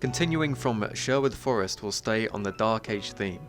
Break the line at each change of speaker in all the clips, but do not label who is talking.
Continuing from Sherwood Forest, will stay on the Dark Age theme.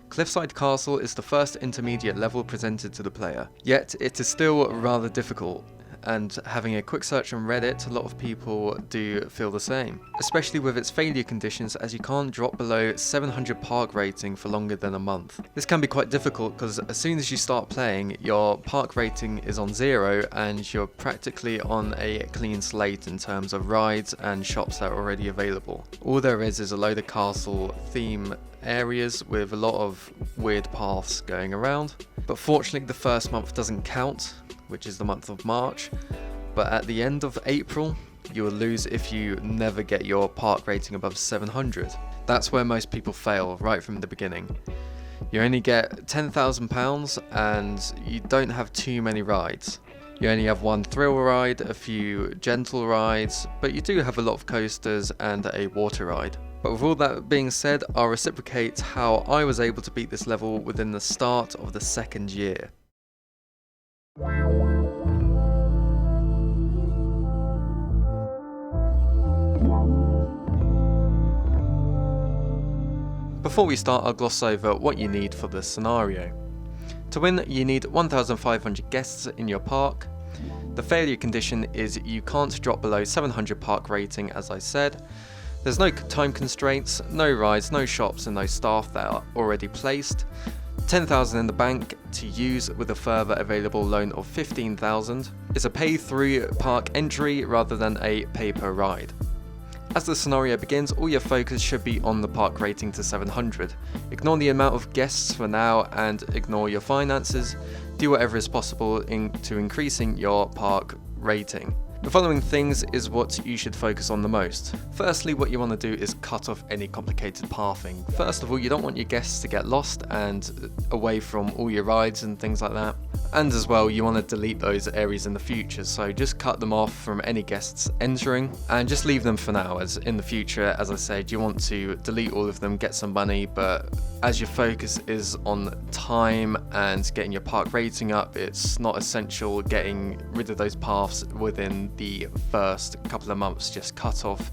Cliffside Castle is the first intermediate level presented to the player, yet it is still rather difficult, and having a quick search on Reddit, a lot of people do feel the same, especially with its failure conditions, as you can't drop below 700 park rating for longer than a month. This can be quite difficult because as soon as you start playing, your park rating is on 0 and you're practically on a clean slate in terms of rides and shops that are already available. All there is a load of castle theme areas with a lot of weird paths going around, but fortunately the first month doesn't count, which is the month of March, but at the end of April you will lose if you never get your park rating above 700. That's where most people fail right from the beginning. You only get £10,000 and you don't have too many rides. You only have one thrill ride, a few gentle rides, but you do have a lot of coasters and a water ride. But with all that being said, I'll reciprocate how I was able to beat this level within the start of the second year. Before we start, I'll gloss over what you need for this scenario. To win, you need 1,500 guests in your park. The failure condition is you can't drop below 700 park rating, as I said. There's no time constraints, no rides, no shops and no staff that are already placed. 10,000 in the bank to use with a further available loan of 15,000. It's a pay-through park entry rather than a pay-per-ride. As the scenario begins, all your focus should be on the park rating to 700. Ignore the amount of guests for now and ignore your finances. Do whatever is possible to increasing your park rating. The following things is what you should focus on the most. Firstly, what you want to do is cut off any complicated pathing. First of all, you don't want your guests to get lost and away from all your rides and things like that. And as well, you want to delete those areas in the future, so just cut them off from any guests entering and just leave them for now, as in the future, as I said, you want to delete all of them, get some money, but as your focus is on time and getting your park rating up, it's not essential getting rid of those paths within the first couple of months. Just cut off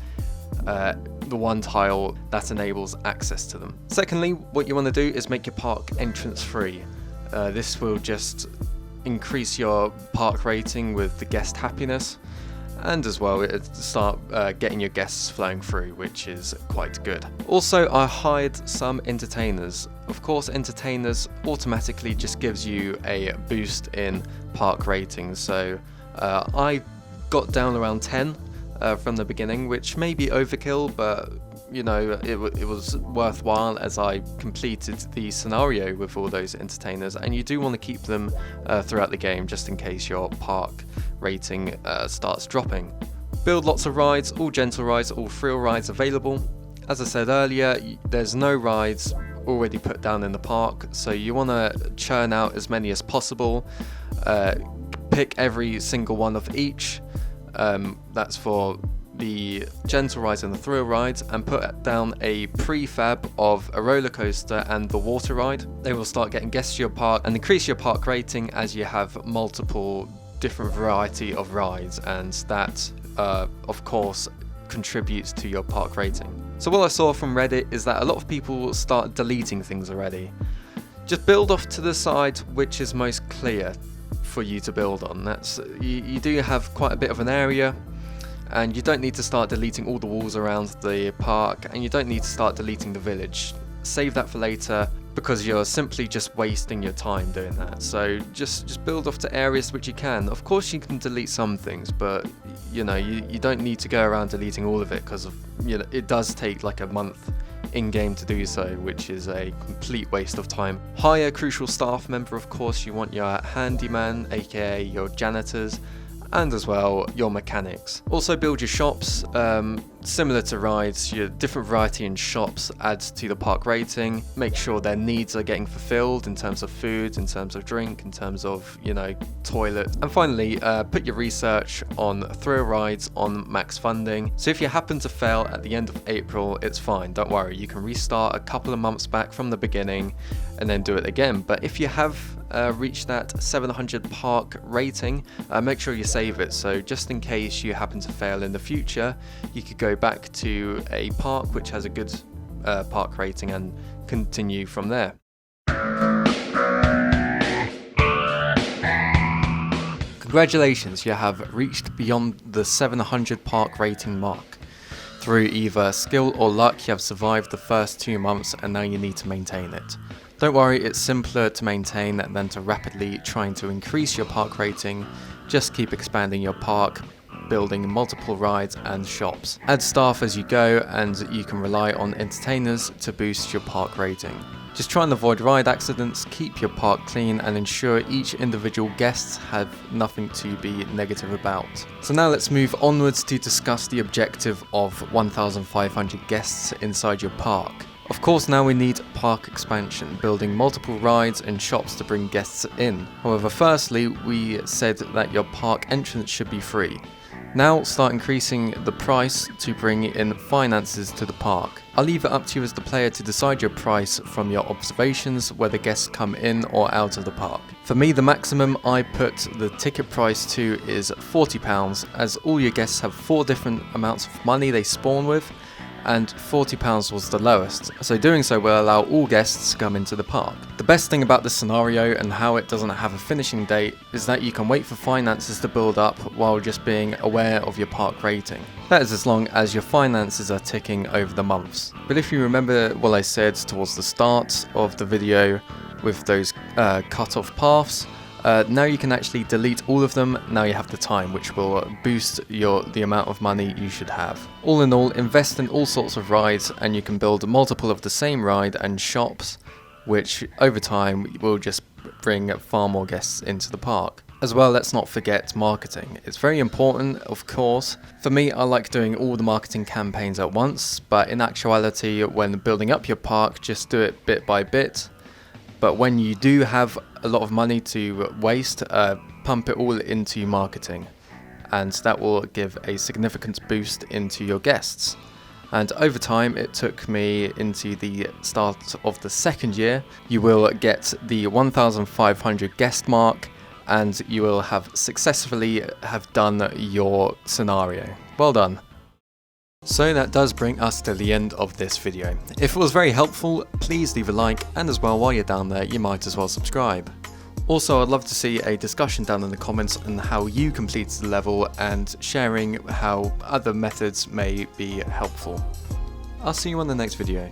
the one tile that enables access to them. Secondly, what you want to do is make your park entrance free. This will just increase your park rating with the guest happiness, and as well start getting your guests flowing through, which is quite good. Also, I hired some entertainers. Of course, entertainers automatically just gives you a boost in park rating, so I got down around 10 from the beginning, which may be overkill, but you know, it was worthwhile as I completed the scenario with all those entertainers, and you do want to keep them throughout the game just in case your park rating starts dropping. Build lots of rides, all gentle rides, all thrill rides available. As I said earlier, there's no rides already put down in the park, so you want to churn out as many as possible. Pick every single one of each. That's for the gentle rides and the thrill rides, and put down a prefab of a roller coaster and the water ride. They will start getting guests to your park and increase your park rating as you have multiple different variety of rides, and that of course contributes to your park rating. So what I saw from Reddit is that a lot of people start deleting things already. Just build off to the side which is most clear for you to build on. That's you do have quite a bit of an area, and you don't need to start deleting all the walls around the park, and you don't need to start deleting the village. Save that for later, because you're simply just wasting your time doing that. So just build off to areas which you can. Of course you can delete some things, but you know, you don't need to go around deleting all of it, because of, you know, it does take like a month in-game to do so, which is a complete waste of time. Hire a crucial staff member, of course. You want your handyman, aka your janitors, and as well your mechanics. Also build your shops, similar to rides. Your different variety in shops adds to the park rating. Make sure their needs are getting fulfilled in terms of food, in terms of drink, in terms of, you know, toilet. And finally, put your research on thrill rides on max funding. So if you happen to fail at the end of April, it's fine, don't worry. You can restart a couple of months back from the beginning and then do it again. But if you have reach that 700 park rating, make sure you save it, so just in case you happen to fail in the future, you could go go back to a park which has a good park rating and continue from there. Congratulations, you have reached beyond the 700 park rating mark. Through either skill or luck, you have survived the first 2 months and now you need to maintain it. Don't worry, it's simpler to maintain than to rapidly trying to increase your park rating. Just keep expanding your park, building multiple rides and shops. Add staff as you go and you can rely on entertainers to boost your park rating. Just try and avoid ride accidents, keep your park clean and ensure each individual guests have nothing to be negative about. So now let's move onwards to discuss the objective of 1,500 guests inside your park. Of course, now we need park expansion, building multiple rides and shops to bring guests in. However, firstly, we said that your park entrance should be free. Now start increasing the price to bring in finances to the park. I'll leave it up to you as the player to decide your price from your observations whether guests come in or out of the park. For me, the maximum I put the ticket price to is £40, as all your guests have 4 different amounts of money they spawn with, and £40 was the lowest, so doing so will allow all guests to come into the park. The best thing about this scenario and how it doesn't have a finishing date is that you can wait for finances to build up while just being aware of your park rating. That is as long as your finances are ticking over the months. But if you remember what I said towards the start of the video with those cut-off paths, now you can actually delete all of them. Now you have the time, which will boost the amount of money you should have. All in all, invest in all sorts of rides and you can build multiple of the same ride and shops, which over time will just bring far more guests into the park. As well, let's not forget marketing. It's very important, of course. For me, I like doing all the marketing campaigns at once, but in actuality, when building up your park, just do it bit by bit. But when you do have a lot of money to waste, pump it all into marketing, and that will give a significant boost into your guests. And over time, it took me into the start of the 2nd year. You will get the 1,500 guest mark, and you will have successfully have done your scenario. Well done. So that does bring us to the end of this video. If it was very helpful, please leave a like, and as well, while you're down there, you might as well subscribe. Also, I'd love to see a discussion down in the comments on how you completed the level and sharing how other methods may be helpful. I'll see you on the next video.